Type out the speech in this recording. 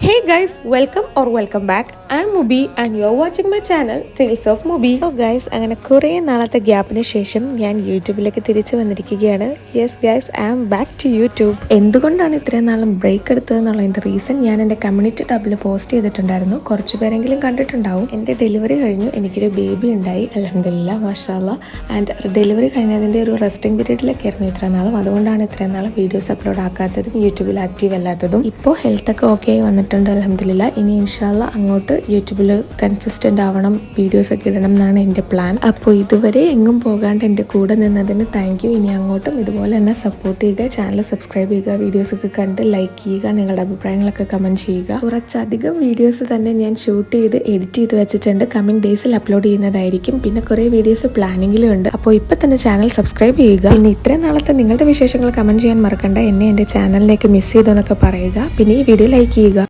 Hey guys, welcome back. I'm Mubi and you're watching my channel Tales of Mubi. So guys, അങ്ങനെ കുറേ നാളത്തെ ഗ്യാപ്പിന് ശേഷം ഞാൻ യൂട്യൂബിലേക്ക് തിരിച്ചു വന്നിരിക്കുകയാണ്. Yes guys, I am back to YouTube. എന്തുകൊണ്ടാണ് ഇത്രയും നാളും ബ്രേക്ക് എടുത്തതെന്നുള്ളതിൻ്റെ റീസൺ ഞാൻ എൻ്റെ കമ്മ്യൂണിറ്റി ടാബിൽ പോസ്റ്റ് ചെയ്തിട്ടുണ്ടായിരുന്നു. കുറച്ച് പേരെങ്കിലും കണ്ടിട്ടുണ്ടാവും. എൻ്റെ ഡെലിവറി കഴിഞ്ഞു, എനിക്കൊരു ബേബി ഉണ്ടായി, അൽഹംദുലില്ലാ മാഷാഅല്ലാ. ആൻഡ് ഡെലിവറി കഴിഞ്ഞതിൻ്റെ ഒരു റെസ്റ്റിംഗ് പീരീഡിലേക്കായിരുന്നു ഇത്രയും നാളും. അതുകൊണ്ടാണ് ഇത്രയും നാളും വീഡിയോസ് അപ്ലോഡ് ആക്കാത്തതും യൂട്യൂബിൽ ആക്റ്റീവ് അല്ലാത്തതും. ഇപ്പോൾ ഹെൽത്തൊക്കെ ഓക്കെ ആയി വന്നിട്ടുണ്ട് അൽഹംദുലില്ലാ. ഇനി ഇൻഷാല്ലാ അങ്ങോട്ട് യൂട്യൂബിൽ കൺസിസ്റ്റൻ്റ് ആവണം, വീഡിയോസൊക്കെ ഇടണം എന്നാണ് എൻ്റെ പ്ലാൻ. അപ്പോൾ ഇതുവരെ എങ്ങും പോകാണ്ട് എൻ്റെ കൂടെ നിന്നതിന് താങ്ക് യു. ഇനി അങ്ങോട്ടും ഇതുപോലെ തന്നെ സപ്പോർട്ട് ചെയ്യുക, ചാനൽ സബ്സ്ക്രൈബ് ചെയ്യുക, വീഡിയോസൊക്കെ കണ്ട് ലൈക്ക് ചെയ്യുക, നിങ്ങളുടെ അഭിപ്രായങ്ങളൊക്കെ കമൻറ്റ് ചെയ്യുക. കുറച്ചധികം വീഡിയോസ് തന്നെ ഞാൻ ഷൂട്ട് ചെയ്ത് എഡിറ്റ് ചെയ്ത് വെച്ചിട്ടുണ്ട്, കമ്മിങ് ഡേയ്സിൽ അപ്ലോഡ് ചെയ്യുന്നതായിരിക്കും. പിന്നെ കുറേ വീഡിയോസ് പ്ലാനിങ്ങിലും ഉണ്ട്. അപ്പോൾ ഇപ്പം തന്നെ ചാനൽ സബ്സ്ക്രൈബ് ചെയ്യുക. പിന്നെ ഇത്രയും നാളത്തെ നിങ്ങളുടെ വിശേഷങ്ങൾ കമൻറ്റ് ചെയ്യാൻ മറക്കണ്ട. എന്നെ എൻ്റെ ചാനലിലേക്ക് മിസ് ചെയ്തു എന്നൊക്കെ പറയുക. പിന്നെ ഈ വീഡിയോ ലൈക്ക് ചെയ്യുക.